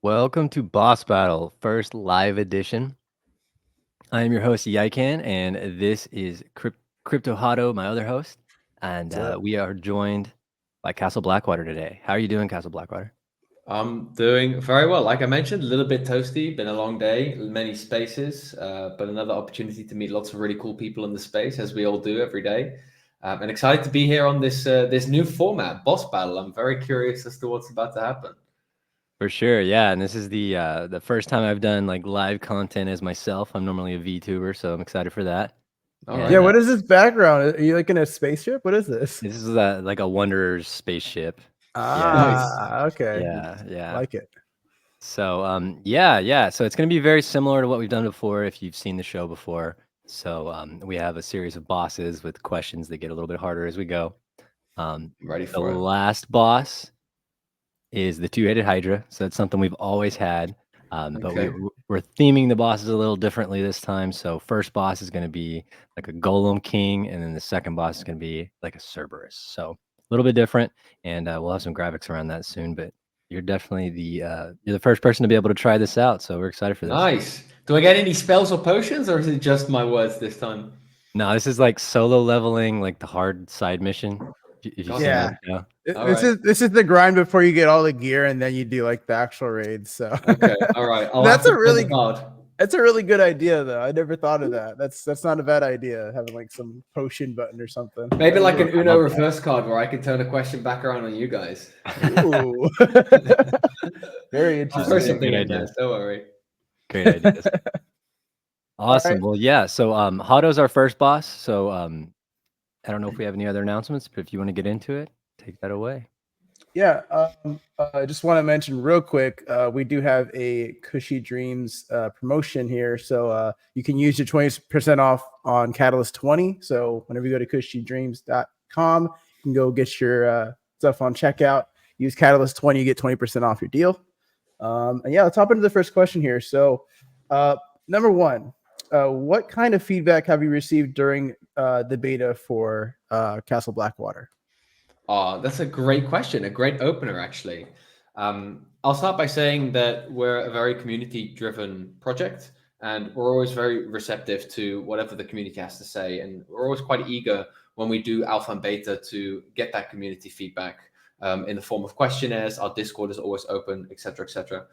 Welcome to Boss Battle, first live edition. I am your host, Yaikan, and this is Crypto Hotto, my other host. And we are joined by Castle Blackwater today. How are you doing, Castle Blackwater? I'm doing very well. Like I mentioned, a little bit toasty, been a long day, many spaces, but another opportunity to meet lots of really cool people in the space, as we all do every day. And excited to be here on this new format, Boss Battle. I'm very curious as to what's about to happen. For sure, yeah. And this is the first time I've done like live content as myself. I'm normally a VTuber, so I'm excited for that. All And Yeah, right. what is this background? Are you like in a spaceship? What is this? this is like a Wanderer's spaceship. Nice. Okay. Yeah. Like it. So yeah. So it's gonna be very similar to what we've done before if you've seen the show before. So we have a series of bosses with questions that get a little bit harder as we go. Ready The for it. last boss is the two-headed Hydra. So that's something we've always had. But Okay. we're theming the bosses a little differently this time. So first boss is gonna be like a Golem King, and then the second boss is gonna be like a Cerberus. So a little bit different, and we'll have some graphics around that soon. But you're definitely you're the first person to be able to try this out, so we're excited for this. Nice. Do I get any spells or potions, or is it just my words this time? No, this is like solo leveling, like the hard side mission. If you've seen Yeah. that show. All This right. is the grind before you get all the gear and then you do like the actual raids. So Okay. All right. I'll have that's to a play the really card. that's a really good idea though. I never thought of that. That's not a bad idea, having like some potion button or something. Maybe That'd like work. an I Uno love that. reverse card where I can turn a question back around on you guys. Ooh. Very Throw These are interesting. something good in there. ideas. Don't worry. Great ideas. Awesome. right. Well, yeah. So Hotto's our first boss. So I don't know if we have any other announcements, but if you want to get into it, take that away. Yeah, I just want to mention real quick, we do have a Cushy Dreams promotion here. So you can use your 20% off on Catalyst 20. So whenever you go to cushydreams.com, you can go get your stuff on checkout. Use Catalyst 20, you get 20% off your deal. And yeah, let's hop into the first question here. So, number one, what kind of feedback have you received during the beta for Castle Blackwater? Oh, that's a great question. A great opener, actually. I'll start by saying that we're a very community-driven project, and we're always very receptive to whatever the community has to say, and we're always quite eager when we do alpha and beta to get that community feedback in the form of questionnaires. Our Discord is always open, etc., etc.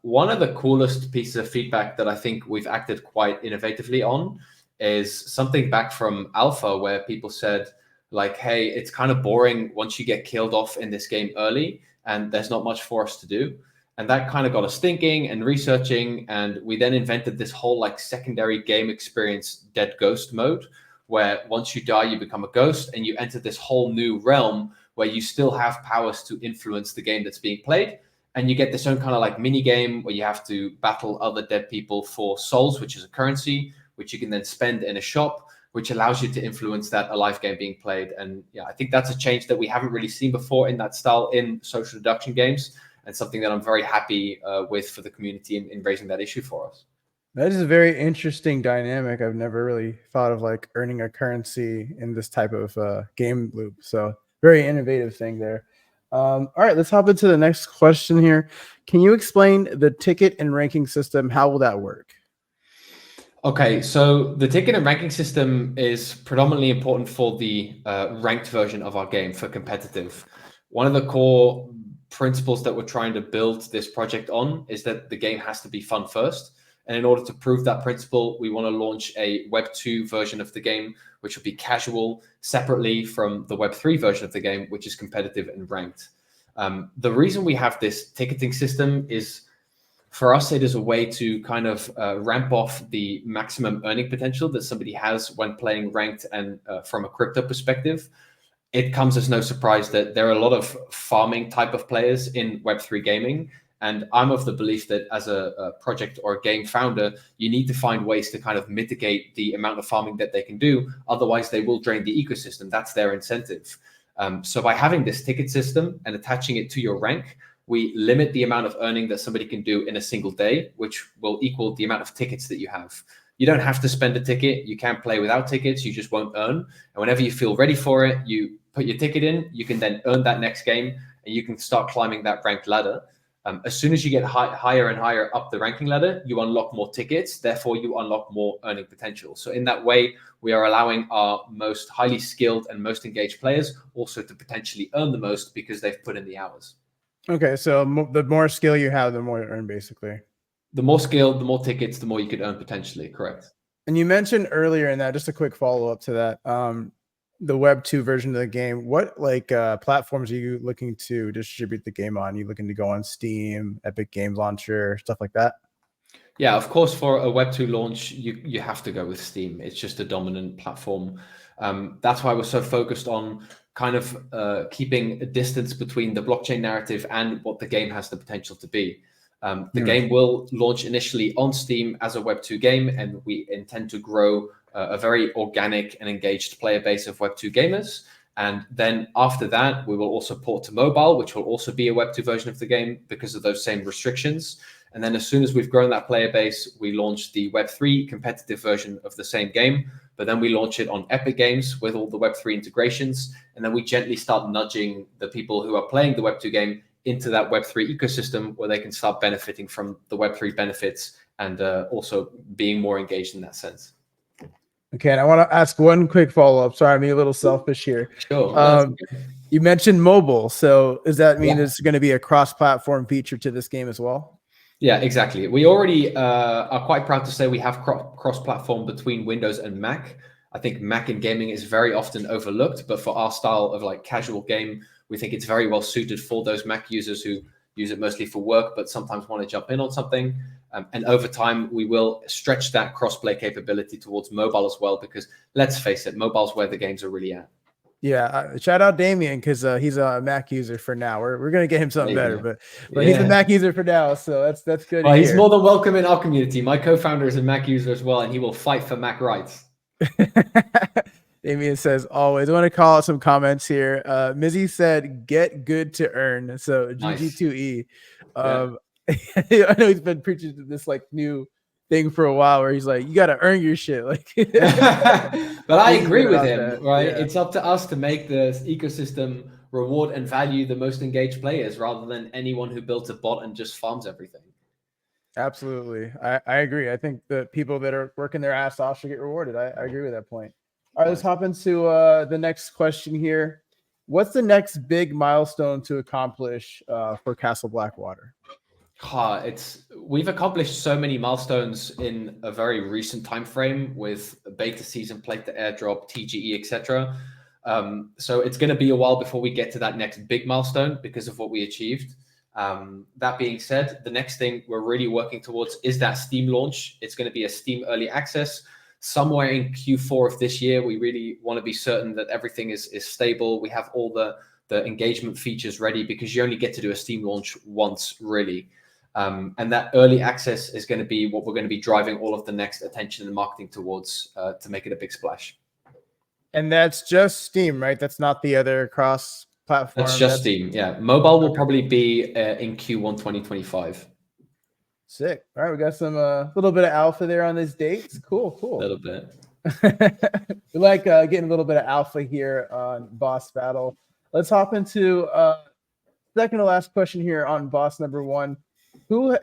One of the coolest pieces of feedback that I think we've acted quite innovatively on is something back from alpha where people said, like, hey, it's kind of boring once you get killed off in this game early and there's not much for us to do. And that kind of got us thinking and researching. And we then invented this whole like secondary game experience, dead ghost mode, where once you die, you become a ghost and you enter this whole new realm where you still have powers to influence the game that's being played. And you get this own kind of like mini game where you have to battle other dead people for souls, which is a currency, which you can then spend in a shop, which allows you to influence that alive game being played. And yeah, I think that's a change that we haven't really seen before in that style in social deduction games, and something that I'm very happy with for the community in raising that issue for us. That is a very interesting dynamic. I've never really thought of like earning a currency in this type of game loop. So very innovative thing there. All right, let's hop into the next question here. Can you explain the ticket and ranking system? How will that work? Okay, so the ticket and ranking system is predominantly important for the ranked version of our game for competitive. One of the core principles that we're trying to build this project on is that the game has to be fun first. And in order to prove that principle, we want to launch a Web2 version of the game, which will be casual, separately from the Web3 version of the game, which is competitive and ranked. The reason we have this ticketing system is, for us, it is a way to kind of ramp off the maximum earning potential that somebody has when playing ranked. And from a crypto perspective, it comes as no surprise that there are a lot of farming type of players in Web3 gaming. And I'm of the belief that as a project or a game founder, you need to find ways to kind of mitigate the amount of farming that they can do. Otherwise, they will drain the ecosystem. That's their incentive. So by having this ticket system and attaching it to your rank, we limit the amount of earning that somebody can do in a single day, which will equal the amount of tickets that you have. You don't have to spend a ticket. You can't play without tickets. You just won't earn. And whenever you feel ready for it, you put your ticket in. You can then earn that next game, and you can start climbing that ranked ladder. As soon as you get higher and higher up the ranking ladder, you unlock more tickets. Therefore, you unlock more earning potential. So in that way, we are allowing our most highly skilled and most engaged players also to potentially earn the most because they've put in the hours. Okay, so the more skill you have, the more you earn, basically. The more skill, the more tickets, the more you could earn potentially. Correct. And you mentioned earlier in that, just a quick follow-up to that, the Web 2 version of the game. What platforms are you looking to distribute the game on? Are you looking to go on Steam, Epic Game Launcher, stuff like that? Yeah, of course, for a Web 2 launch, you have to go with Steam. It's just a dominant platform. That's why we're so focused on kind of keeping a distance between the blockchain narrative and what the game has the potential to be. The game will launch initially on Steam as a Web 2 game, and we intend to grow a very organic and engaged player base of Web 2 gamers. And then after that, we will also port to mobile, which will also be a Web 2 version of the game because of those same restrictions. And then as soon as we've grown that player base, we launch the Web3 competitive version of the same game. But then we launch it on Epic Games with all the Web3 integrations. And then we gently start nudging the people who are playing the Web2 game into that Web3 ecosystem where they can start benefiting from the Web3 benefits and also being more engaged in that sense. Okay, and I want to ask one quick follow-up. Sorry, I'm being a little selfish here. Sure. You mentioned mobile. So does that mean it's going to be a cross-platform feature to this game as well? Yeah, exactly. We already are quite proud to say we have cross-platform between Windows and Mac. I think Mac in gaming is very often overlooked, but for our style of like casual game, we think it's very well suited for those Mac users who use it mostly for work, but sometimes want to jump in on something. And over time, we will stretch that cross-play capability towards mobile as well, because let's face it, mobile's where the games are really at. Yeah, shout out Damien because he's a Mac user for now. We're gonna get him something better, but yeah. He's a Mac user for now, so that's good. Well, he's more than welcome in our community. My co-founder is a Mac user as well, and he will fight for Mac rights. Damien says always. I want to call out some comments here. Mizzy said, "Get good to earn." So GG2E. I know he's been preaching this like new thing for a while where he's like, you got to earn your shit. Like, but I agree with him, right? Yeah. It's up to us to make the ecosystem reward and value the most engaged players rather than anyone who builds a bot and just farms everything. Absolutely. I agree. I think the people that are working their ass off should get rewarded. I agree with that point. All right, let's hop into the next question here. What's the next big milestone to accomplish for Castle Blackwater? We've accomplished so many milestones in a very recent time frame with beta season, plate to airdrop, TGE, etc. So it's going to be a while before we get to that next big milestone because of what we achieved. That being said, the next thing we're really working towards is that Steam launch. It's going to be a Steam early access somewhere in Q4 of this year. We really want to be certain that everything is stable. We have all the engagement features ready because you only get to do a Steam launch once, really. And that early access is going to be what we're going to be driving all of the next attention and marketing towards to make it a big splash. And that's just Steam, right? That's not the other cross-platform. That's just Steam, yeah. Mobile will probably be in Q1 2025. Sick. All right, we got some little bit of alpha there on these dates. Cool. A little bit. We like getting a little bit of alpha here on Boss Battle. Let's hop into second to last question here on Boss number one. Who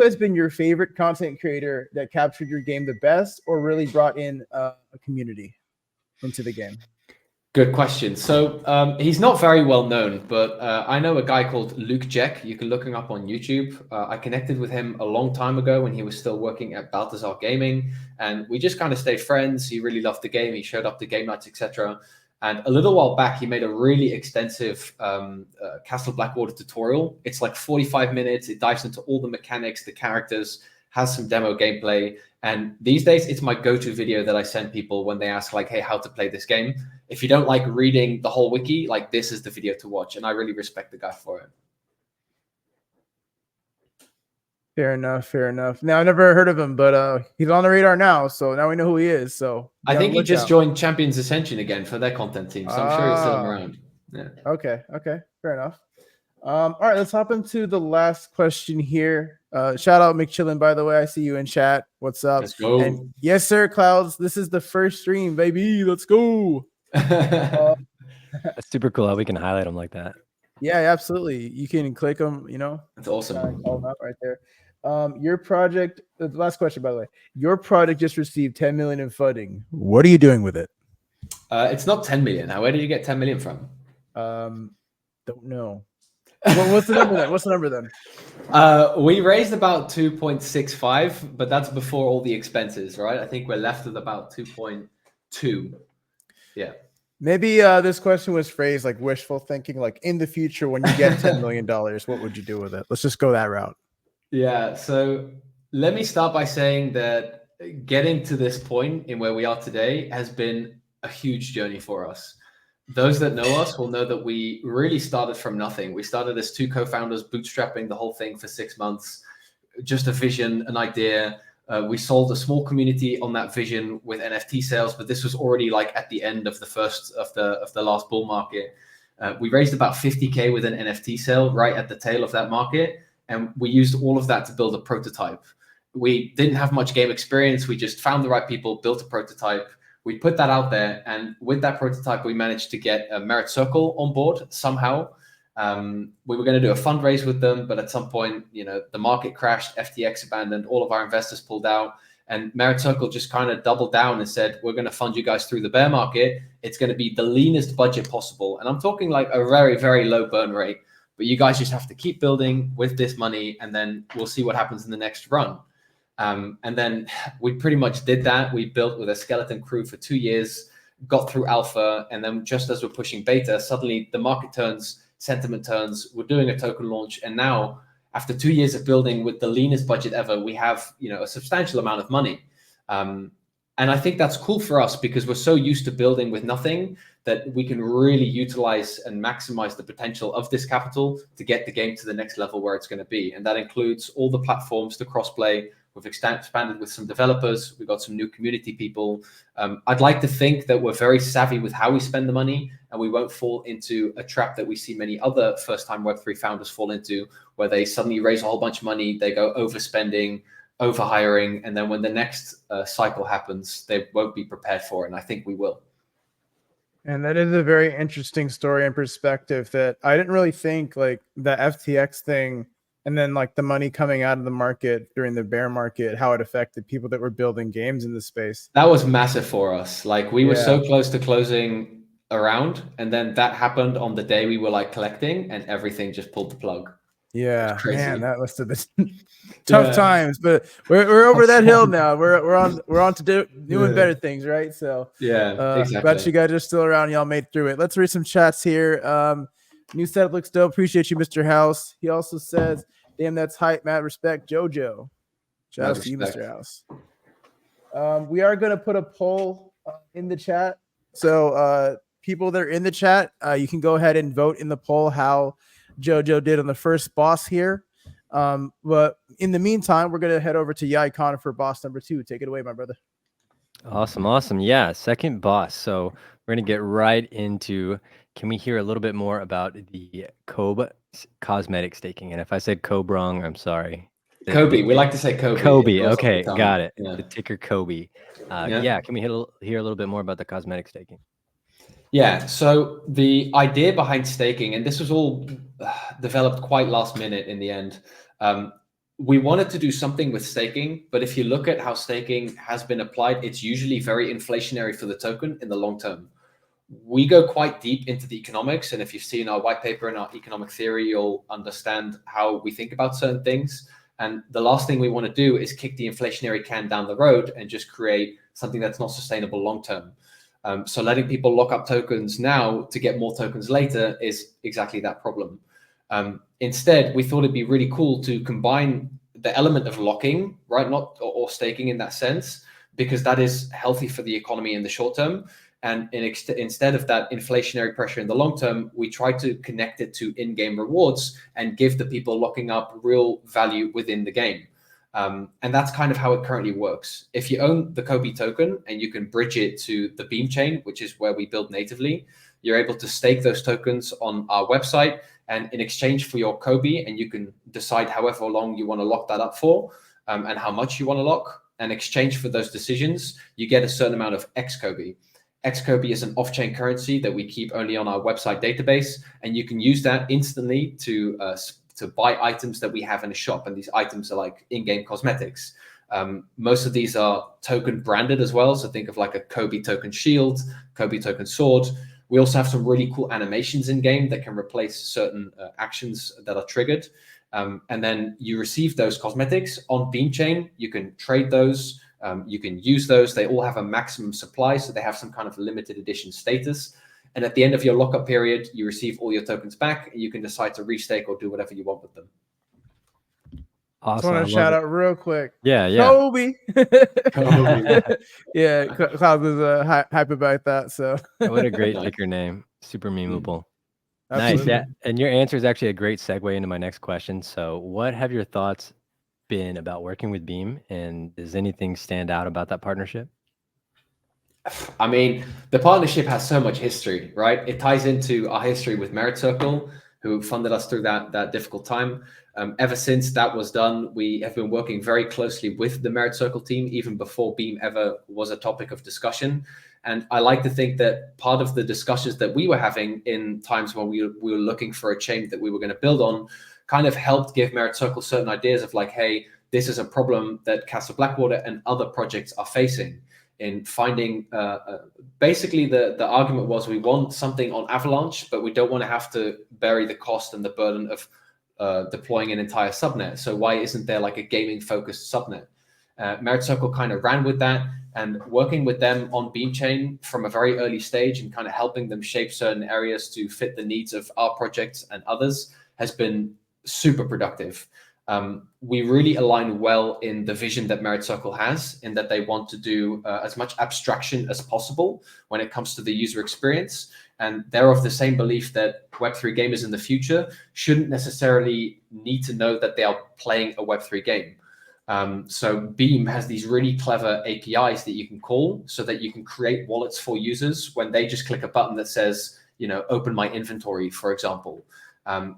has been your favorite content creator that captured your game the best or really brought in a community into the game? Good question. So he's not very well known, but I know a guy called Luke Jack. You can look him up on YouTube. I connected with him a long time ago when he was still working at Balthazar Gaming, and we just kind of stayed friends. He really loved the game. He showed up to game nights, etc. And a little while back, he made a really extensive Castle Blackwater tutorial. It's like 45 minutes. It dives into all the mechanics, the characters, has some demo gameplay. And these days, it's my go-to video that I send people when they ask, like, hey, how to play this game. If you don't like reading the whole wiki, like, this is the video to watch. And I really respect the guy for it. Fair enough. Now, I never heard of him, but he's on the radar now, so now we know who he is. So I think he just joined Champions Ascension again for their content team, so I'm sure he's still around. Yeah. Okay, fair enough. All right, let's hop into the last question here. Shout out McChillin, by the way. I see you in chat. What's up? Let's go. And yes, sir, Clouds. This is the first stream, baby. Let's go. That's super cool how we can highlight them like that. Yeah, absolutely. You can click them, That's awesome. call them out right there. Your project, the last question, by the way, your project just received 10 million in funding. What are you doing with it? It's not 10 million. Where did you get 10 million from? Don't know. What's the number then? What's the number then? We raised about 2.65, but that's before all the expenses, right? I think we're left with about 2.2. Yeah. Maybe this question was phrased like wishful thinking, like in the future when you get $10 million, what would you do with it? Let's just go that route. Yeah. So let me start by saying that getting to this point in where we are today has been a huge journey for us. Those that know us will know that we really started from nothing. We started as two co-founders bootstrapping the whole thing for 6 months, just a vision, an idea. We sold a small community on that vision with NFT sales, but this was already like at the end of the first of the last bull market. We raised about 50K with an NFT sale right at the tail of that market, and we used all of that to build a prototype. We didn't have much game experience. We just found the right people, built a prototype. We put that out there, and with that prototype, we managed to get a Merit Circle on board somehow. We were going to do a fundraise with them, but at some point, the market crashed, FTX abandoned, all of our investors pulled out, and Merit Circle just kind of doubled down and said, we're going to fund you guys through the bear market. It's going to be the leanest budget possible. And I'm talking like a very, very low burn rate, but you guys just have to keep building with this money, and then we'll see what happens in the next run. And then we pretty much did that. We built with a skeleton crew for 2 years, got through alpha, and then just as we're pushing beta, suddenly the market turns, sentiment turns, we're doing a token launch, and now after 2 years of building with the leanest budget ever, we have a substantial amount of money. And I think that's cool for us because we're so used to building with nothing that we can really utilize and maximize the potential of this capital to get the game to the next level where it's going to be. And that includes all the platforms, the crossplay. We've expanded with some developers. We've got some new community people. I'd like to think that we're very savvy with how we spend the money, and we won't fall into a trap that we see many other first-time Web3 founders fall into, where they suddenly raise a whole bunch of money, they go overspending, overhiring, and then when the next cycle happens, they won't be prepared for it, and I think we will. And that is a very interesting story and perspective that I didn't really think, like the FTX thing and then like the money coming out of the market during the bear market, how it affected people that were building games in the space. That was massive for us. Like we were so close to closing around, and then that happened on the day we were like collecting, and everything just pulled the plug. Yeah, man, that must have been tough times, but we're over that hill now. We're on to doing better things, right? So exactly. Glad you guys are still around. Y'all made through it. Let's read some chats here. New setup looks dope. Appreciate you, Mr. House. He also says, "Damn, that's hype, Matt. Respect, JoJo." Shout out to you, Mr. House. We are going to put a poll in the chat. So people that are in the chat, you can go ahead and vote in the poll how JoJo did on the first boss here. But in the meantime, we're going to head over to Yai Khan for boss number 2. Take it away, my brother. Awesome. Yeah, second boss. So we're going to get right into, can we hear a little bit more about the Kobe cosmetic staking? And if I said Kobe wrong, I'm sorry. Kobe. We like to say Kobe. Kobe. Okay, got it. Yeah. The ticker Kobe. Yeah, can we hear a little bit more about the cosmetic staking? Yeah, so the idea behind staking, and this was all developed quite last minute in the end. We wanted to do something with staking, but if you look at how staking has been applied, it's usually very inflationary for the token in the long term. We go quite deep into the economics, and if you've seen our white paper and our economic theory, you'll understand how we think about certain things. And the last thing we want to do is kick the inflationary can down the road and just create something that's not sustainable long term. So letting people lock up tokens now to get more tokens later is exactly that problem. Instead, we thought it'd be really cool to combine the element of locking, right, not or staking in that sense, because that is healthy for the economy in the short term. And instead of that inflationary pressure in the long term, we try to connect it to in-game rewards and give the people locking up real value within the game. And that's kind of how it currently works. If you own the Kobe token and you can bridge it to the Beam chain, which is where we build natively, you're able to stake those tokens on our website. And in exchange for your Kobe, and you can decide however long you want to lock that up for and how much you want to lock. In exchange for those decisions, you get a certain amount of X Kobe. Xcopy is an off-chain currency that we keep only on our website database, and you can use that instantly to buy items that we have in a shop. And these items are like in-game cosmetics. Most of these are token branded as well. So think of like a Kobe token shield, Kobe token sword. We also have some really cool animations in game that can replace certain actions that are triggered. And then you receive those cosmetics on Beam Chain. You can trade those. You can use those. They all have a maximum supply, so they have some kind of limited edition status. And at the end of your lockup period, you receive all your tokens back, and you can decide to restake or do whatever you want with them. Awesome. Just want to shout out real quick. Yeah. Kobe. Yeah, Cloud was hype about that. So what a great ticker name. Super memeable. Absolutely. Nice. Yeah. And your answer is actually a great segue into my next question. So what have your thoughts been about working with Beam, and does anything stand out about that partnership? I mean, the partnership has so much history, right? It ties into our history with Merit Circle, who funded us through that difficult time. Ever since that was done, we have been working very closely with the Merit Circle team, even before Beam ever was a topic of discussion. And I like to think that part of the discussions that we were having in times when we were looking for a chain that we were going to build on kind of helped give Merit Circle certain ideas of like, hey, this is a problem that Castle Blackwater and other projects are facing in finding, basically the argument was we want something on Avalanche, but we don't want to have to bury the cost and the burden of deploying an entire subnet. So why isn't there like a gaming focused subnet? Merit Circle kind of ran with that, and working with them on Beam Chain from a very early stage and kind of helping them shape certain areas to fit the needs of our projects and others has been super productive. We really align well in the vision that Merit Circle has, in that they want to do as much abstraction as possible when it comes to the user experience. And they're of the same belief that Web3 gamers in the future shouldn't necessarily need to know that they are playing a Web3 game. So Beam has these really clever APIs that you can call so that you can create wallets for users when they just click a button that says, you know, open my inventory, for example.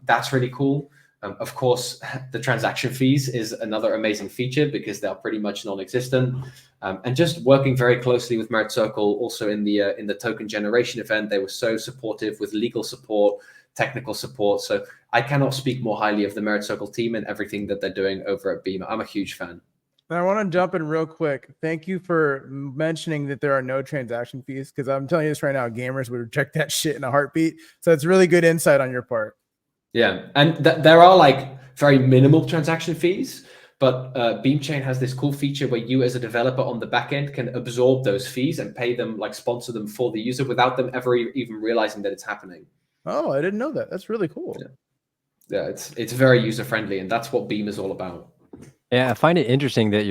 That's really cool. Of course, the transaction fees is another amazing feature because they're pretty much non-existent. And just working very closely with Merit Circle, also in the token generation event, they were so supportive with legal support, technical support. So I cannot speak more highly of the Merit Circle team and everything that they're doing over at Beam. I'm a huge fan. I want to jump in real quick. Thank you for mentioning that there are no transaction fees, because I'm telling you this right now, gamers would reject that shit in a heartbeat. So it's really good insight on your part. Yeah, and there are like very minimal transaction fees, but Beam Chain has this cool feature where you as a developer on the back end can absorb those fees and pay them, like sponsor them for the user without them ever even realizing that it's happening. Oh, I didn't know that. That's really cool. Yeah, it's very user friendly, and that's what Beam is all about. Yeah, I find it interesting that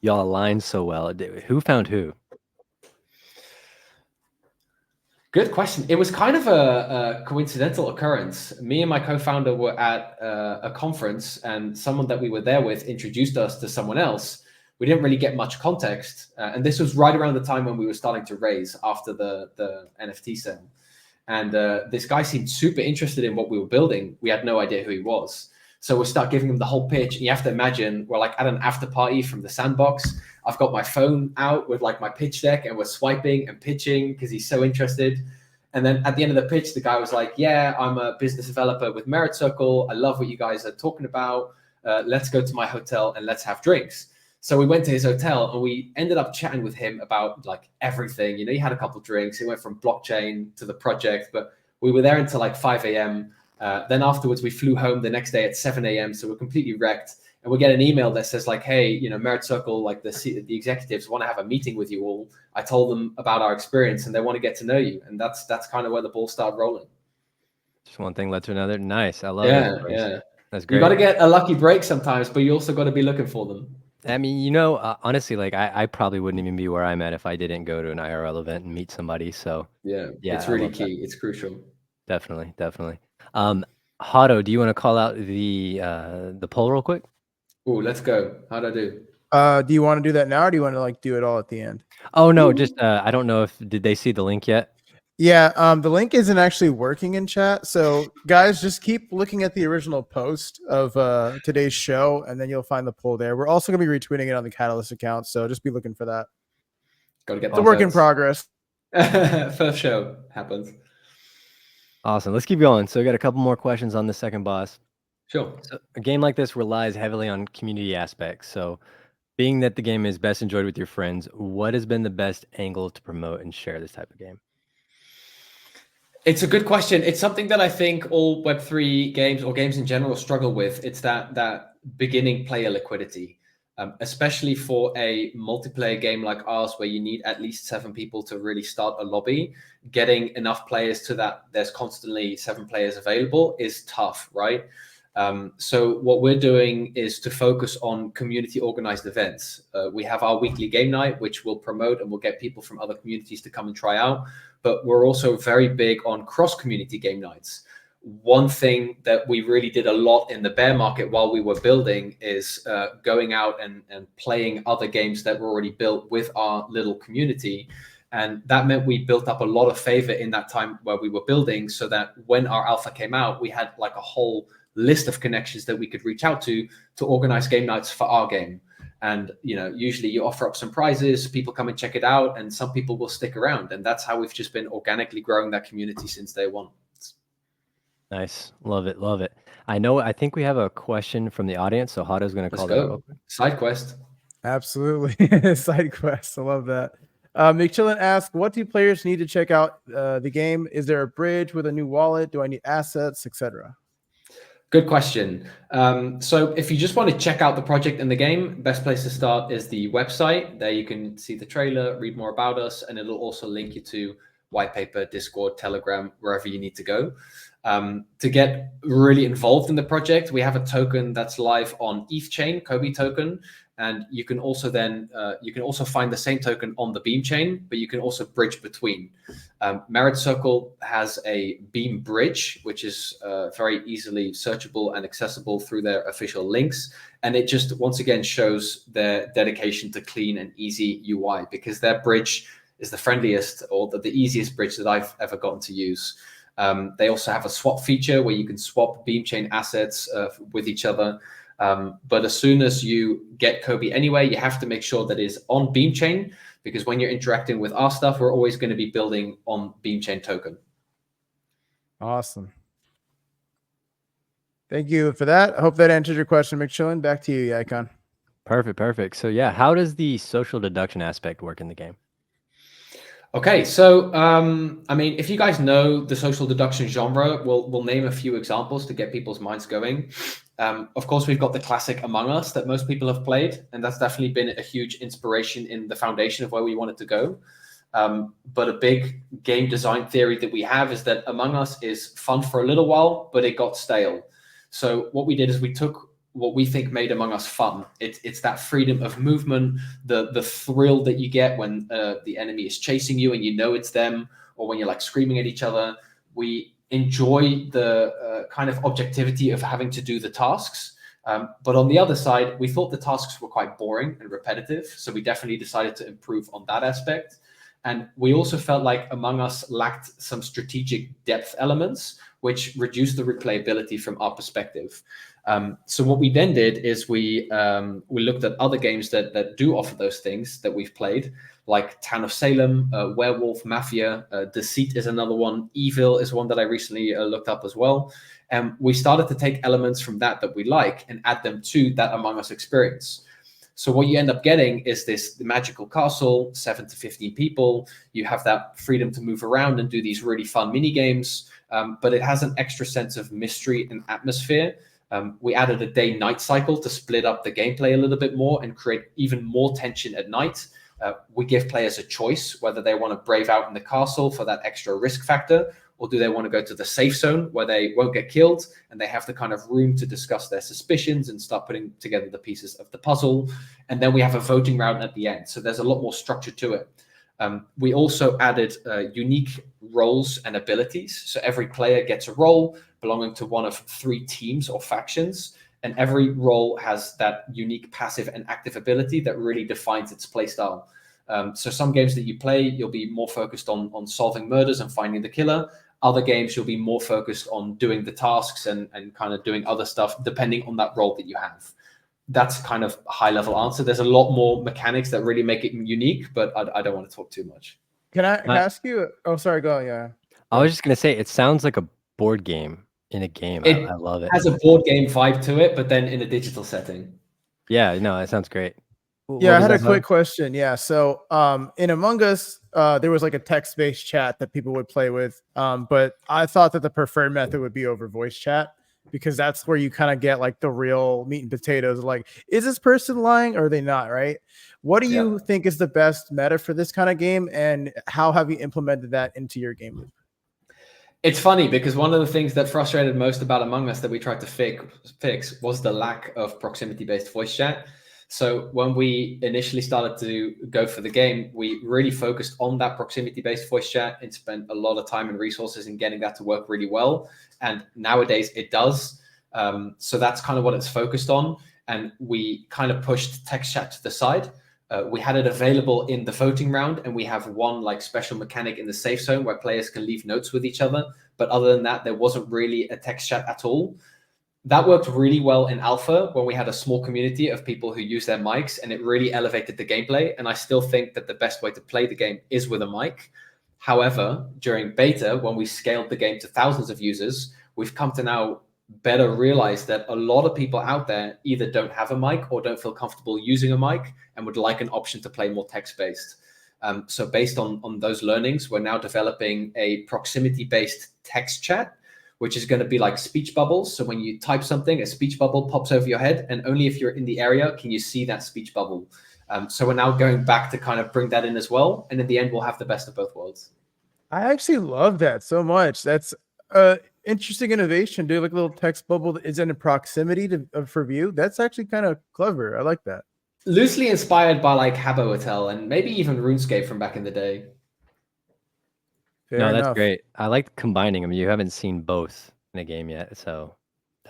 y'all align so well. Who found who? Good question. It was kind of a coincidental occurrence. Me and my co-founder were at a conference, and someone that we were there with introduced us to someone else. We didn't really get much context, and this was right around the time when we were starting to raise after the NFT sale. And this guy seemed super interested in what we were building. We had no idea who he was. So we start giving him the whole pitch. And you have to imagine we're like at an after party from the sandbox. I've got my phone out with like my pitch deck, and we're swiping and pitching because he's so interested. And then at the end of the pitch, the guy was like, yeah, I'm a business developer with Merit Circle. I love what you guys are talking about. Let's go to my hotel and let's have drinks. So we went to his hotel and we ended up chatting with him about like everything. You know, he had a couple of drinks. He went from blockchain to the project, but we were there until like 5 a.m. Then afterwards, we flew home the next day at 7 a.m. So we're completely wrecked. And we get an email that says like, hey, you know, Merit Circle, like the executives want to have a meeting with you all. I told them about our experience and they want to get to know you. And that's kind of where the ball started rolling. Just one thing led to another. Nice. I love it. Yeah. Yeah. That's great. You got to get a lucky break sometimes, but you also got to be looking for them. I mean, you know, honestly, like I probably wouldn't even be where I'm at if I didn't go to an IRL event and meet somebody. So yeah, it's really key. It's crucial. Definitely. Hado, do you want to call out the poll real quick? Oh, let's go. How'd I do? Do you want to do that now, or do you want to like do it all at the end? Oh no, just I don't know if did they see the link yet? Yeah, the link isn't actually working in chat. So guys, just keep looking at the original post of today's show, and then you'll find the poll there. We're also going to be retweeting it on the Catalyst account, so just be looking for that. Got to get the work in progress. First show happens. Awesome. Let's keep going. So we got a couple more questions on the second boss. Sure. So a game like this relies heavily on community aspects. So being that the game is best enjoyed with your friends, what has been the best angle to promote and share this type of game? It's a good question. It's something that I think all Web3 games or games in general struggle with. It's that beginning player liquidity, especially for a multiplayer game like ours, where you need at least 7 people to really start a lobby. Getting enough players to that there's constantly 7 players available is tough, right? So what we're doing is to focus on community organized events. We have our weekly game night, which we'll promote and we'll get people from other communities to come and try out. But we're also very big on cross-community game nights. One thing that we really did a lot in the bear market while we were building is going out and playing other games that were already built with our little community. And that meant we built up a lot of favor in that time where we were building, so that when our alpha came out, we had like a whole list of connections that we could reach out to organize game nights for our game. And usually you offer up some prizes, people come and check it out, and some people will stick around. And that's how we've just been organically growing that community since day one. Nice. Love it. Love it. I think we have a question from the audience. So Hado's going to Let's call that out real go. quick. Side quest. Absolutely. Side quest. I love that. McChillin asks, what do players need to check out the game? Is there a bridge with a new wallet? Do I need assets, etc.? Good question. So if you just want to check out the project and the game, best place to start is the website. There you can see the trailer, read more about us, and it'll also link you to white paper, Discord, Telegram, wherever you need to go. To get really involved in the project, we have a token that's live on ETH chain, Kobe token. And you can also find the same token on the Beam chain, but you can also bridge between. Merit Circle has a Beam bridge, which is very easily searchable and accessible through their official links. And it just, once again, shows their dedication to clean and easy UI, because their bridge is the friendliest or the easiest bridge that I've ever gotten to use. They also have a swap feature where you can swap Beam chain assets with each other. But as soon as you get Kobe anyway, you have to make sure that it's on Beam chain, because when you're interacting with our stuff, we're always going to be building on Beam chain token. Awesome. Thank you for that. I hope that answers your question, McChillin. Back to you, Icon. Perfect. Perfect. So yeah, how does the social deduction aspect work in the game? Okay, so I mean, if you guys know the social deduction genre, we'll name a few examples to get people's minds going. Of course, we've got the classic Among Us that most people have played, and that's definitely been a huge inspiration in the foundation of where we wanted to go. But a big game design theory that we have is that Among Us is fun for a little while, but it got stale. So what we did is we took what we think made Among Us fun. It's that freedom of movement, the thrill that you get when the enemy is chasing you and you know it's them, or when you're like screaming at each other. We enjoy the kind of objectivity of having to do the tasks. But on the other side, we thought the tasks were quite boring and repetitive. So we definitely decided to improve on that aspect. And we also felt like Among Us lacked some strategic depth elements, which reduced the replayability from our perspective. So what we then did is we looked at other games that do offer those things that we've played, like Town of Salem, Werewolf, Mafia, Deceit is another one, Evil is one that I recently looked up as well. And we started to take elements from that we like and add them to that Among Us experience. So what you end up getting is the magical castle, 7 to 15 people. You have that freedom to move around and do these really fun mini games, but it has an extra sense of mystery and atmosphere. We added a day-night cycle to split up the gameplay a little bit more and create even more tension at night. We give players a choice whether they want to brave out in the castle for that extra risk factor, or do they want to go to the safe zone where they won't get killed and they have the kind of room to discuss their suspicions and start putting together the pieces of the puzzle. And then we have a voting round at the end. So there's a lot more structure to it. We also added unique roles and abilities. So every player gets a role belonging to one of 3 teams or factions. And every role has that unique passive and active ability that really defines its playstyle. So some games that you play, you'll be more focused on solving murders and finding the killer. Other games, you'll be more focused on doing the tasks and kind of doing other stuff, depending on that role that you have. That's kind of a high-level answer. There's a lot more mechanics that really make it unique, but I don't want to talk too much. Can I ask you? Oh, sorry. Go. Yeah. I was just gonna say it sounds like a board game in a game. I It love it. has a board game vibe to it, but then in a digital setting. Yeah, no, that sounds great. Yeah, I Was had a that, quick question. Yeah, so in Among Us, there was like a text-based chat that people would play with, but I thought that the preferred method would be over voice chat because that's where you kind of get like the real meat and potatoes. Like, is this person lying or are they not? Right? What do you think is the best meta for this kind of game, and how have you implemented that into your game loop? It's funny because one of the things that frustrated most about Among Us that we tried to fix was the lack of proximity-based voice chat. So when we initially started to go for the game, we really focused on that proximity-based voice chat and spent a lot of time and resources in getting that to work really well. And nowadays it does. So that's kind of what it's focused on. And we kind of pushed text chat to the side. We had it available in the voting round, and we have one like special mechanic in the safe zone where players can leave notes with each other. But other than that, there wasn't really a text chat at all. That worked really well in alpha when we had a small community of people who use their mics, and it really elevated the gameplay. And I still think that the best way to play the game is with a mic. However, during beta, when we scaled the game to thousands of users, we've come to now better realize that a lot of people out there either don't have a mic or don't feel comfortable using a mic and would like an option to play more text-based. So based on those learnings, we're now developing a proximity-based text chat, which is going to be like speech bubbles. So when you type something, a speech bubble pops over your head, and only if you're in the area can you see that speech bubble. So we're now going back to kind of bring that in as well. And in the end, we'll have the best of both worlds. I actually love that so much. That's interesting innovation, dude. Like a little text bubble that is in proximity for view. That's actually kind of clever. I like that. Loosely inspired by like Habbo Hotel and maybe even RuneScape from back in the day. Fair No, that's enough. great. I like combining them. You haven't seen both in a game yet, so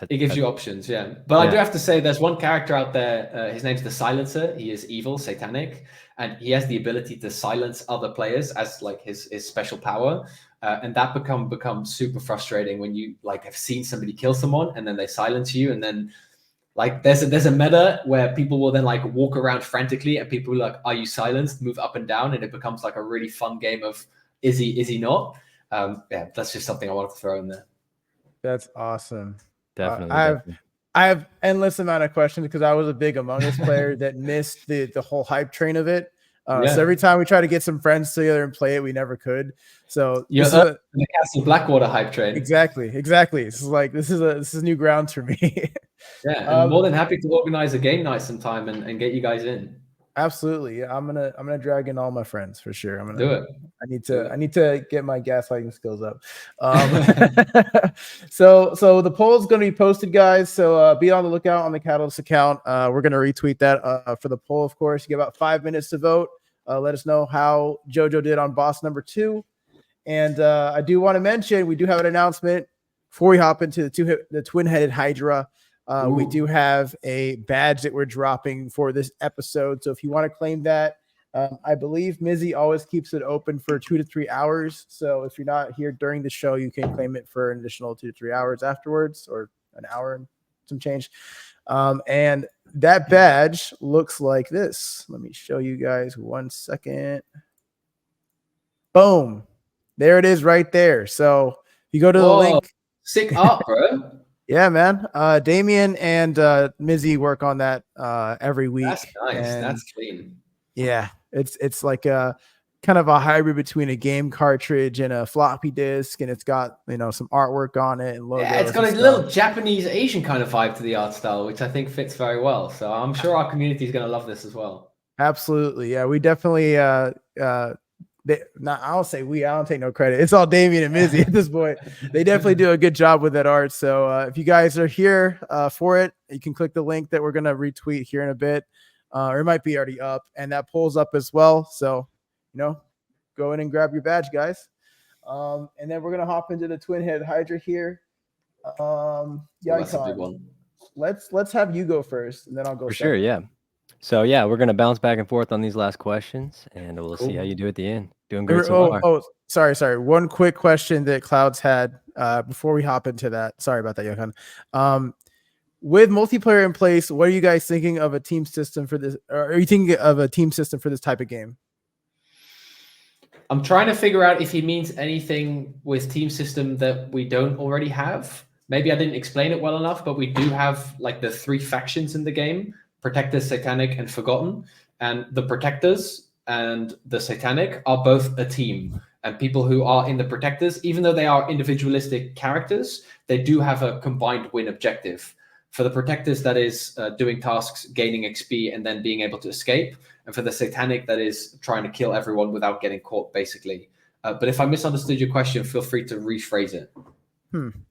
It gives you options, yeah. But Yeah. I do have to say, there's one character out there. His name's the Silencer. He is evil, satanic, and he has the ability to silence other players as like his special power. And that becomes super frustrating when you like have seen somebody kill someone and then they silence you, and then like there's a meta where people will then like walk around frantically and people are like, are you silenced? Move up and down, and it becomes like a really fun game of is he not? Yeah, that's just something I wanted to throw in there. That's awesome. Definitely. I have endless amount of questions because I was a big Among Us player that missed the whole hype train of it. So every time we try to get some friends together and play it, we never could. So this is the Castle Blackwater hype train. Exactly. This is new ground for me. Yeah, and more than happy to organize a game night sometime and get you guys in. Absolutely. Yeah, I'm gonna drag in all my friends for sure. I'm gonna do it. I need to get my gaslighting skills up. So the poll is going to be posted, guys. So be on the lookout on the Catalyst account. We're going to retweet that for the poll, of course. You get about 5 minutes to vote. Let us know how JoJo did on boss number 2. And I do want to mention we do have an announcement before we hop into the twin-headed Hydra. We do have a badge that we're dropping for this episode. So if you want to claim that, I believe Mizzy always keeps it open for 2 to 3 hours. So if you're not here during the show, you can claim it for an additional 2 to 3 hours afterwards, or an hour and some change. And that badge looks like this. Let me show you guys 1 second. Boom. There it is right there. So if you go to the link. Sick up, bro. Yeah, man. Damien and Mizzy work on that every week. That's nice. That's clean. Yeah, it's like a kind of a hybrid between a game cartridge and a floppy disk, and it's got some artwork on it and logos. Yeah, it's got a little Japanese Asian kind of vibe to the art style, which I think fits very well. So I'm sure our community is going to love this as well. Absolutely, yeah. We definitely I'll say I don't take no credit. It's all Damien and Mizzy at this point. They definitely do a good job with that art. So if you guys are here for it, you can click the link that we're going to retweet here in a bit. Or it might be already up, and that pulls up as well. So, go in and grab your badge, guys. And then we're going to hop into the twin-headed Hydra here. That's a big one. Let's have you go first, and then I'll go for sure. Yeah. So yeah, we're gonna bounce back and forth on these last questions, and we'll see how you do at the end. Doing great so far. Oh, sorry. One quick question that Clouds had before we hop into that. Sorry about that, Johan. With multiplayer in place, what are you guys thinking of a team system for this? Or are you thinking of a team system for this type of game? I'm trying to figure out if he means anything with team system that we don't already have. Maybe I didn't explain it well enough, but we do have like the 3 factions in the game: Protectors, Satanic, and Forgotten. And the Protectors and the Satanic are both a team. And people who are in the Protectors, even though they are individualistic characters, they do have a combined win objective. For the Protectors, that is doing tasks, gaining XP, and then being able to escape. And for the Satanic, that is trying to kill everyone without getting caught, basically. But if I misunderstood your question, feel free to rephrase it.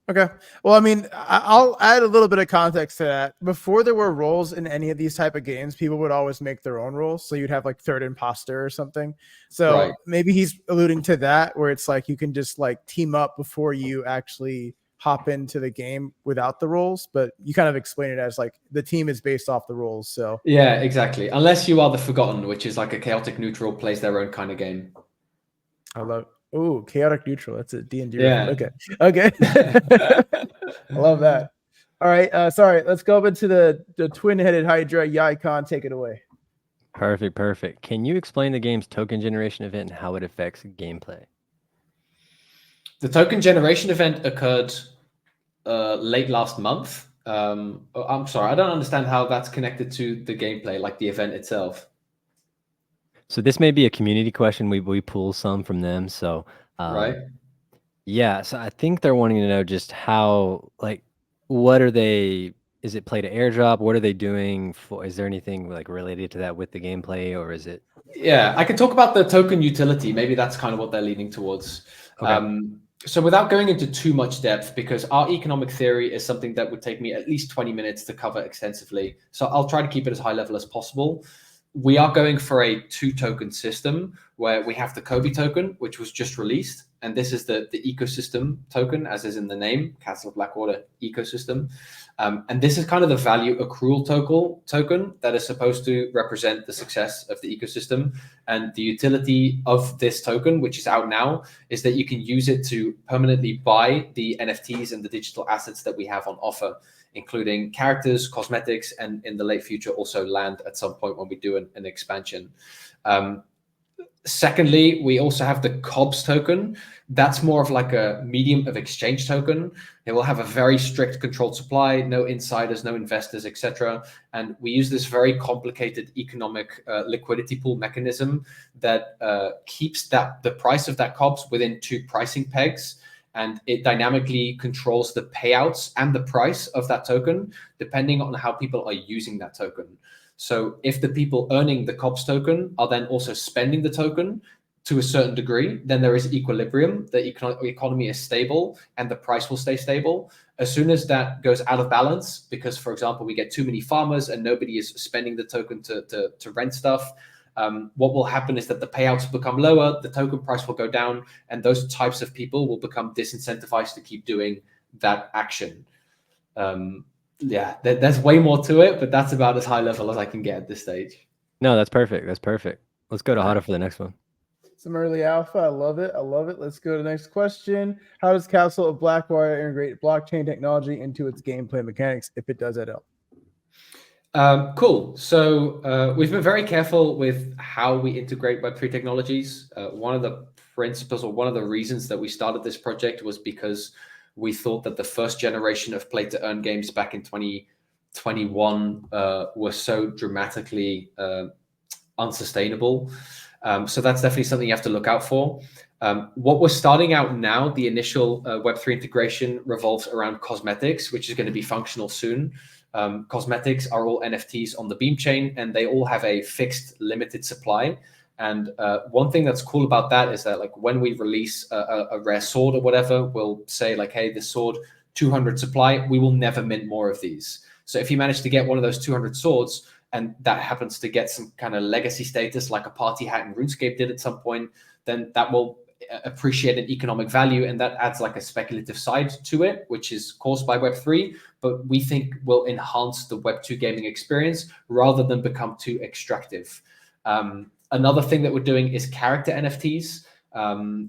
Okay. Well, I mean, I'll add a little bit of context to that. Before there were roles in any of these type of games, people would always make their own roles. So you'd have like third imposter or something. So Right. maybe he's alluding to that, where it's like you can just like team up before you actually hop into the game without the roles. But you kind of explain it as like the team is based off the roles. So Yeah, exactly. Unless you are the Forgotten, which is like a chaotic neutral, plays their own kind of game. I love. Oh, chaotic neutral. That's a D&D. Yeah. Okay. I love that. All right. Sorry. Let's go into the twin-headed Hydra. Yaikon, take it away. Perfect. Can you explain the game's token generation event and how it affects gameplay? The token generation event occurred late last month. I'm sorry, I don't understand how that's connected to the gameplay, like the event itself. So this may be a community question. We pull some from them. So Right. yeah, so I think they're wanting to know just how, like, what are they? Is it play to airdrop? What are they doing for? Is there anything like related to that with the gameplay, or is it? Yeah, I can talk about the token utility. Maybe that's kind of what they're leaning towards. Okay. So without going into too much depth, because our economic theory is something that would take me at least 20 minutes to cover extensively. So I'll try to keep it as high level as possible. We are going for a 2-token system where we have the Kobe token, which was just released. And this is the ecosystem token, as is in the name, Castle of Blackwater ecosystem. And this is kind of the value accrual token that is supposed to represent the success of the ecosystem. And the utility of this token, which is out now, is that you can use it to permanently buy the NFTs and the digital assets that we have on offer, including characters, cosmetics, and in the late future, also land at some point when we do an expansion. Secondly, we also have the COBS token. That's more of like a medium of exchange token. It will have a very strict controlled supply, no insiders, no investors, etc. And we use this very complicated economic liquidity pool mechanism that keeps the price of that COBS within 2 pricing pegs. And it dynamically controls the payouts and the price of that token, depending on how people are using that token. So if the people earning the COBS token are then also spending the token to a certain degree, then there is equilibrium. The economy is stable and the price will stay stable. As soon as that goes out of balance, because, for example, we get too many farmers and nobody is spending the token to rent stuff, what will happen is that the payouts will become lower, the token price will go down, and those types of people will become disincentivized to keep doing that action. Yeah, there's way more to it, but that's about as high level as I can get at this stage. No, that's perfect. Let's go to Hada for the next one. Some early alpha. I love it. Let's go to the next question. How does Castle of Blackwater integrate blockchain technology into its gameplay mechanics, if it does at all? Cool. So we've been very careful with how we integrate Web3 technologies. One of the principles, or one of the reasons that we started this project, was because we thought that the first generation of play-to-earn games back in 2021 were so dramatically unsustainable. So that's definitely something you have to look out for. What we're starting out now, the initial Web3 integration revolves around cosmetics, which is going to be functional soon. Cosmetics are all NFTs on the Beam chain, and they all have a fixed limited supply. And one thing that's cool about that is that, like, when we release a rare sword or whatever, we'll say like, hey, this sword, 200 supply, we will never mint more of these. So if you manage to get one of those 200 swords, and that happens to get some kind of legacy status like a party hat in RuneScape did at some point, then that will appreciate an economic value, and that adds like a speculative side to it, which is caused by Web3, but we think will enhance the Web2 gaming experience rather than become too extractive. Another thing that we're doing is character NFTs.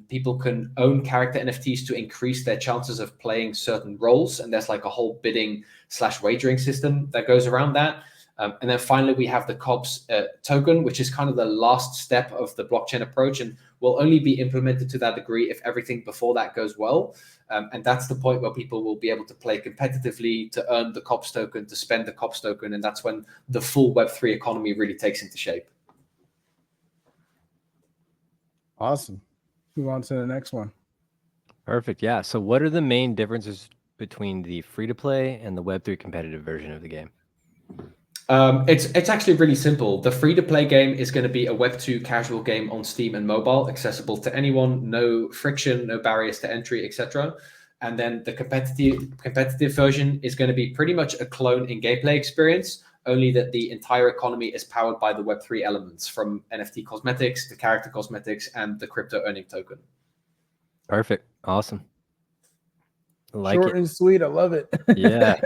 People can own character NFTs to increase their chances of playing certain roles, and there's like a whole bidding/wagering system that goes around that. And then finally, we have the COBS token, which is kind of the last step of the blockchain approach and will only be implemented to that degree if everything before that goes well. And that's the point where people will be able to play competitively to earn the COBS token, to spend the COBS token. And that's when the full Web3 economy really takes into shape. Awesome. Move on to the next one. Perfect. Yeah. So what are the main differences between the free-to-play and the Web3 competitive version of the game? It's actually really simple. The free-to-play game is going to be a Web2 casual game on Steam and mobile, accessible to anyone, no friction, no barriers to entry, etc. And then the competitive version is going to be pretty much a clone in gameplay experience, only that the entire economy is powered by the Web3 elements, from NFT cosmetics to character cosmetics and the crypto earning token. Perfect. Awesome. Short and sweet. I love it. Yeah.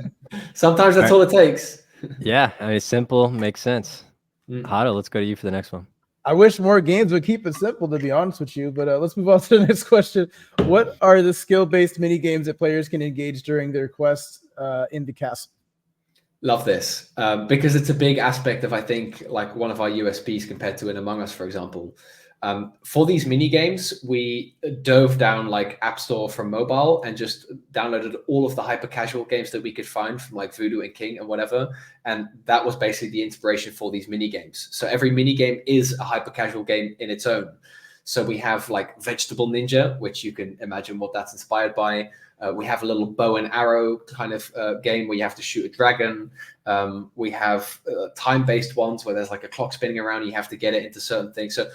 Sometimes that's all it takes. Yeah. I mean, simple, makes sense. Hato, let's go to you for the next one. I wish more games would keep it simple, to be honest with you, but let's move on to the next question. What are the skill-based mini games that players can engage during their quests in the castle? Love this because it's a big aspect of, I think, like one of our USPs compared to in Among Us, for example. For these mini games, we dove down like App Store from mobile and just downloaded all of the hyper casual games that we could find from like Voodoo and King and whatever. And that was basically the inspiration for these mini games. So every mini game is a hyper casual game in its own. So we have like Vegetable Ninja, which you can imagine what that's inspired by. We have a little bow and arrow kind of game where you have to shoot a dragon. We have time-based ones where there's like a clock spinning around. You have to get it into certain things. So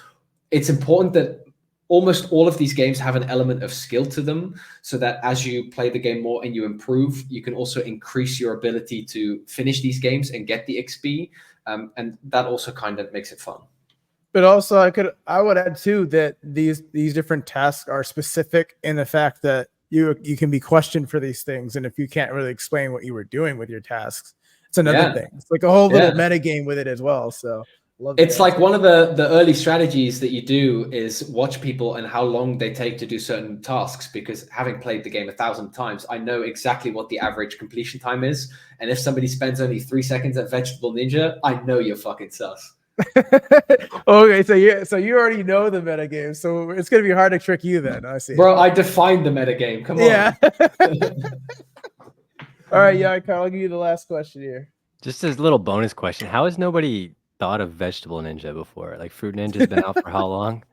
it's important that almost all of these games have an element of skill to them, so that as you play the game more and you improve, you can also increase your ability to finish these games and get the XP. And that also kind of makes it fun. But also I would add too that these different tasks are specific in the fact that you can be questioned for these things. And if you can't really explain what you were doing with your tasks, it's another thing. It's like a whole little meta game with it as well. So it's like one of the early strategies that you do is watch people and how long they take to do certain tasks, because having played the game 1,000 times, I know exactly what the average completion time is. And if somebody spends only 3 seconds at Vegetable Ninja, I know you're fucking sus. Okay, so you already know the meta game, so it's gonna be hard to trick you then. I see. Bro, I defined the meta game. Come on. Yeah. All right, yeah, Kyle, I'll give you the last question here. Just as a little bonus question: how has nobody thought of Vegetable Ninja before? Like, Fruit Ninja's been out for how long?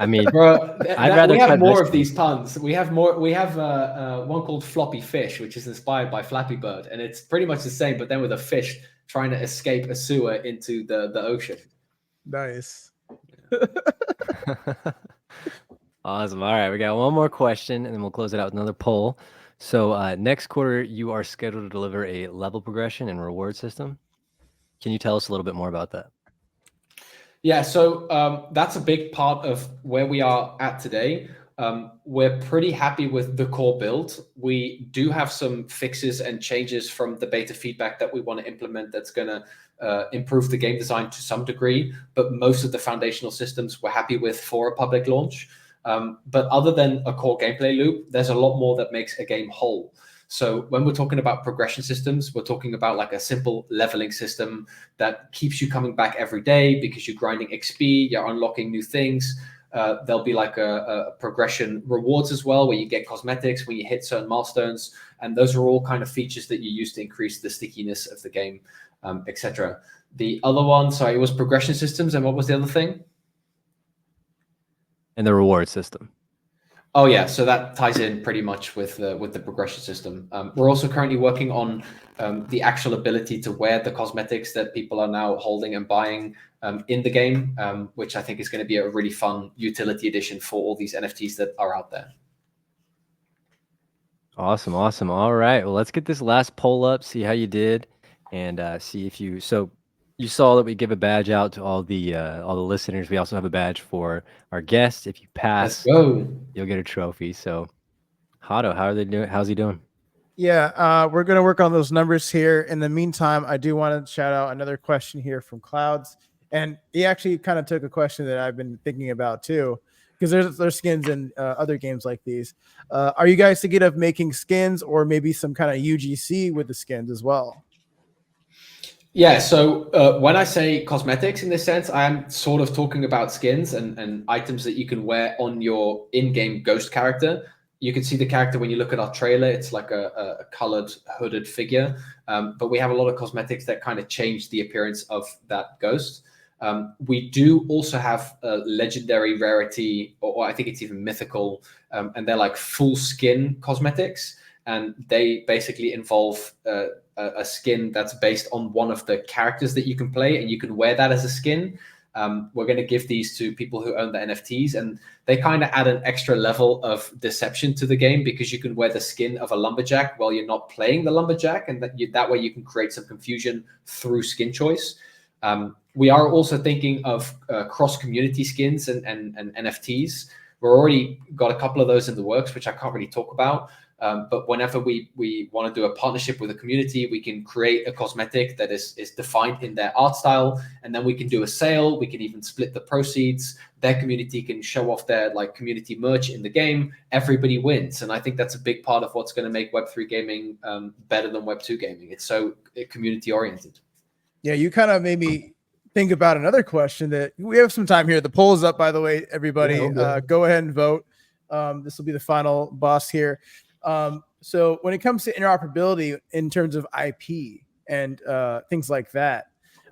I mean, bro, I'd rather we have more vegetables. of these puns. We have more. We have one called Floppy Fish, which is inspired by Flappy Bird, and it's pretty much the same, but then with a fish trying to escape a sewer into the ocean. Nice. Awesome. All right, we got one more question, and then we'll close it out with another poll. So next quarter, you are scheduled to deliver a level progression and reward system. Can you tell us a little bit more about that? Yeah, so that's a big part of where we are at today. We're pretty happy with the core build. We do have some fixes and changes from the beta feedback that we want to implement that's going to improve the game design to some degree, but most of the foundational systems we're happy with for a public launch. But other than a core gameplay loop, there's a lot more that makes a game whole. So when we're talking about progression systems, we're talking about like a simple leveling system that keeps you coming back every day because you're grinding XP, you're unlocking new things. There'll be like a progression rewards as well, where you get cosmetics when you hit certain milestones. And those are all kind of features that you use to increase the stickiness of the game, etc. The other one, sorry, it was progression systems. And what was the other thing? And the reward system. Oh yeah, so that ties in pretty much with the progression system. We're also currently working on the actual ability to wear the cosmetics that people are now holding and buying in the game, which I think is going to be a really fun utility addition for all these NFTs that are out there. Awesome, awesome. All right, well, let's get this last poll up, see how you did, and see if you. So you saw that we give a badge out to all the listeners. We also have a badge for our guests. If you pass, you'll get a trophy. So, Hato, how are they doing? How's he doing? Yeah, we're gonna work on those numbers here. In the meantime, I do want to shout out another question here from Clouds, and he actually kind of took a question that I've been thinking about too, because there's skins in other games like these. Are you guys thinking of making skins or maybe some kind of UGC with the skins as well? Yeah, so when I say cosmetics in this sense, I am sort of talking about skins and items that you can wear on your in-game ghost character. You can see the character when you look at our trailer. It's like a colored hooded figure. But we have a lot of cosmetics that kind of change the appearance of that ghost. We do also have a legendary rarity, or I think it's even mythical, and they're like full skin cosmetics. And they basically involve a skin that's based on one of the characters that you can play, and you can wear that as a skin. We're going to give these to people who own the NFTs, and they kind of add an extra level of deception to the game because you can wear the skin of a lumberjack while you're not playing the lumberjack, and that way you can create some confusion through skin choice. We are also thinking of cross-community skins and NFTs. We're already got a couple of those in the works, which I can't really talk about. But whenever we want to do a partnership with a community, we can create a cosmetic that is defined in their art style, and then we can do a sale. We can even split the proceeds. Their community can show off their like community merch in the game. Everybody wins, and I think that's a big part of what's going to make Web3 gaming better than Web2 gaming. It's so community oriented. Yeah, you kind of made me think about another question that we have some time here. The poll is up, by the way, everybody. Yeah, go ahead and vote. This will be the final boss here. So when it comes to interoperability in terms of IP and things like that,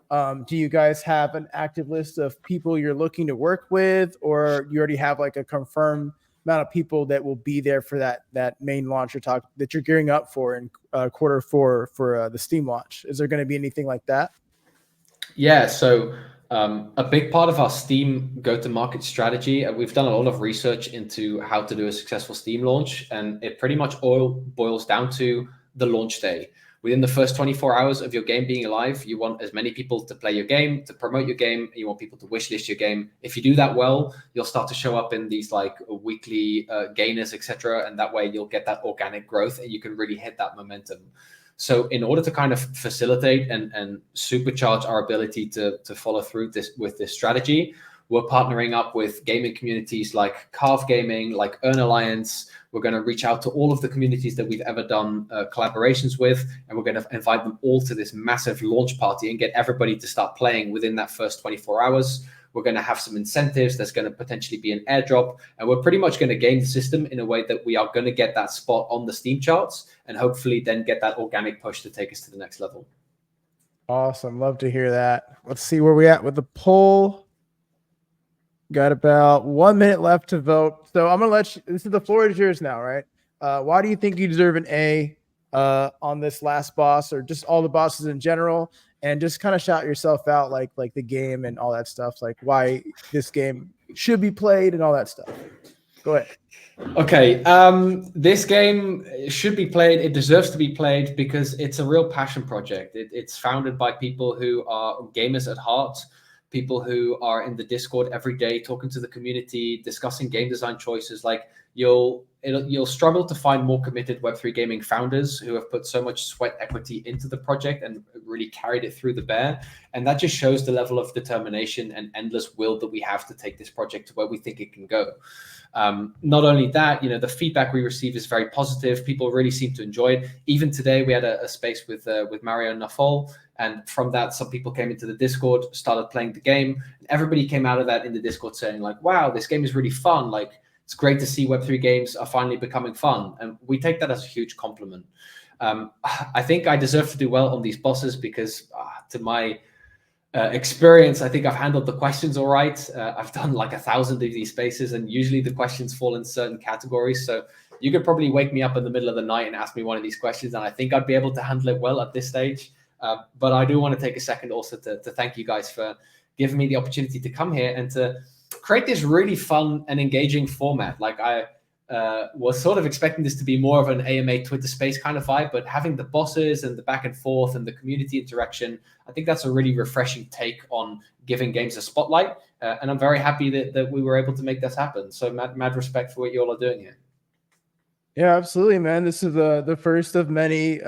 do you guys have an active list of people you're looking to work with, or you already have like a confirmed amount of people that will be there for that main launch that you're gearing up for in Q4 for the Steam launch? Is there going to be anything like that? Yeah, so a big part of our Steam go-to-market strategy, we've done a lot of research into how to do a successful Steam launch, and it pretty much all boils down to the launch day. Within the first 24 hours of your game being live, you want as many people to play your game, to promote your game, you want people to wishlist your game. If you do that well, you'll start to show up in these like weekly gainers, etc., and that way you'll get that organic growth and you can really hit that momentum. So in order to kind of facilitate and supercharge our ability to follow through with this strategy, we're partnering up with gaming communities like Carve Gaming, like Earn Alliance. We're going to reach out to all of the communities that we've ever done collaborations with, and we're going to invite them all to this massive launch party and get everybody to start playing within that first 24 hours. We're going to have some incentives. There's going to potentially be an airdrop, and we're pretty much going to game the system in a way that we are going to get that spot on the Steam charts and hopefully then get that organic push to take us to the next level. Awesome. Love to hear that. Let's see where we're at with the poll. Got about 1 minute left to vote. So I'm going to let you, the floor is yours now, right? Why do you think you deserve an A on this last boss, or just all the bosses in general? And just kind of shout yourself out, like the game and all that stuff, like why this game should be played and all that stuff. Go ahead. Okay, this game should be played. It deserves to be played because it's a real passion project. It's founded by people who are gamers at heart, people who are in the Discord every day, talking to the community, discussing game design choices. Like you'll struggle to find more committed Web3 gaming founders who have put so much sweat equity into the project and really carried it through the bear. And that just shows the level of determination and endless will that we have to take this project to where we think it can go. Not only that, the feedback we receive is very positive. People really seem to enjoy it. Even today, we had a space with Mario Nafol, and from that, some people came into the Discord, started playing the game. And everybody came out of that in the Discord saying, like, "Wow, this game is really fun. Like, it's great to see Web3 games are finally becoming fun." And we take that as a huge compliment. I think I deserve to do well on these bosses because, to my experience, I think I've handled the questions all right. I've done like 1,000 of these spaces, and usually the questions fall in certain categories. So you could probably wake me up in the middle of the night and ask me one of these questions, and I think I'd be able to handle it well at this stage. But I do want to take a second also to thank you guys for giving me the opportunity to come here and to create this really fun and engaging format. Like I was sort of expecting this to be more of an AMA Twitter space kind of vibe, but having the bosses and the back and forth and the community interaction, I think that's a really refreshing take on giving games a spotlight. And I'm very happy that we were able to make this happen. So mad respect for what you all are doing here. Yeah, absolutely, man. This is the first of many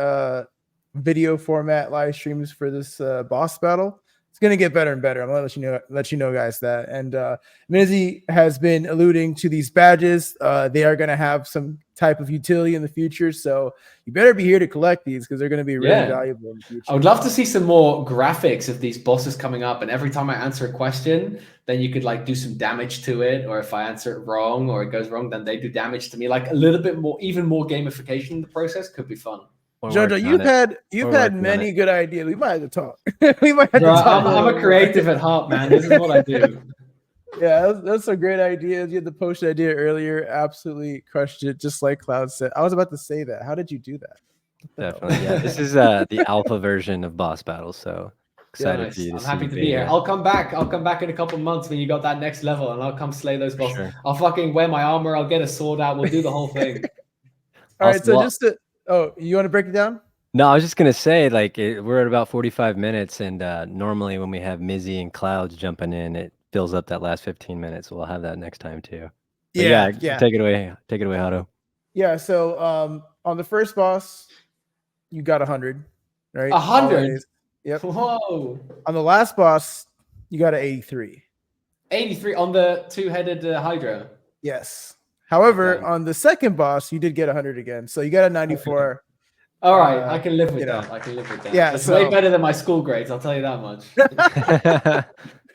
video format live streams for this boss battle. It's gonna get better and better. I'm gonna let you know, guys, that. And Mizzy has been alluding to these badges. They are gonna have some type of utility in the future, so you better be here to collect these because they're gonna be really valuable in the future. I would love to see some more graphics of these bosses coming up, and every time I answer a question, then you could like do some damage to it, or if I answer it wrong or it goes wrong, then they do damage to me. Like a little bit more, even more gamification in the process could be fun. Jojo, you've had many good ideas. We might have to talk. We might have Bro, to talk. I'm a creative at heart, man. This is what I do. Yeah, that's some great ideas. You had the potion idea earlier. Absolutely crushed it, just like Cloud said. I was about to say that. How did you do that? Definitely. Yeah, this is the alpha version of boss battles. So excited for you to I'm see happy you to being be here. here. I'll come back in a couple of months when you got that next level, and I'll come slay those bosses. Sure. I'll fucking wear my armor. I'll get a sword out. We'll do the whole thing. All right. So just to, you want to break it down? No, I was just gonna say, like, we're at about 45 minutes, and normally when we have Mizzy and Clouds jumping in, it fills up that last 15 minutes. We'll have that next time too. But Yeah. Take it away, Hato. Yeah. So on the first boss, you got 100, right? 100. Yep. Whoa. On the last boss, you got an 83. 83 on the two-headed Hydra. Yes. However, on the second boss, you did get 100 again, so you got a 94. Okay. All right, I can live with that. Know. I can live with that. Yeah, That's way better than my school grades. I'll tell you that much.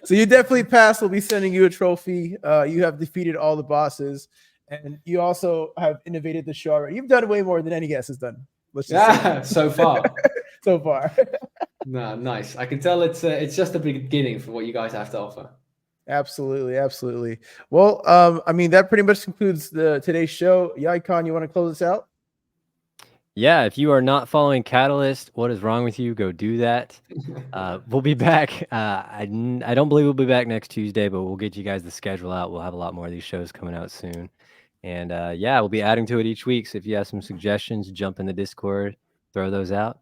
So you definitely passed. We'll be sending you a trophy. You have defeated all the bosses, and you also have innovated the show already. You've done way more than any guest has done. So far. So far. No, nice. I can tell it's just the beginning for what you guys have to offer. Absolutely. Well, I mean, that pretty much concludes today's show. Yaikon, you want to close us out? Yeah, if you are not following Catalyst, what is wrong with you? Go do that. We'll be back. I don't believe we'll be back next Tuesday, but we'll get you guys the schedule out. We'll have a lot more of these shows coming out soon. And we'll be adding to it each week. So if you have some suggestions, jump in the Discord, throw those out.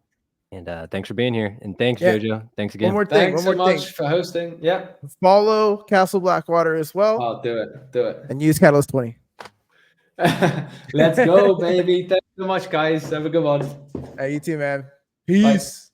And thanks for being here. And thanks, Jojo. Thanks again. One more thing. Thanks so much for hosting. Yeah. Follow Castle Blackwater as well. Oh, do it. And use Catalyst 20. Let's go, baby. Thanks so much, guys. Have a good one. Hey, you too, man. Peace. Bye.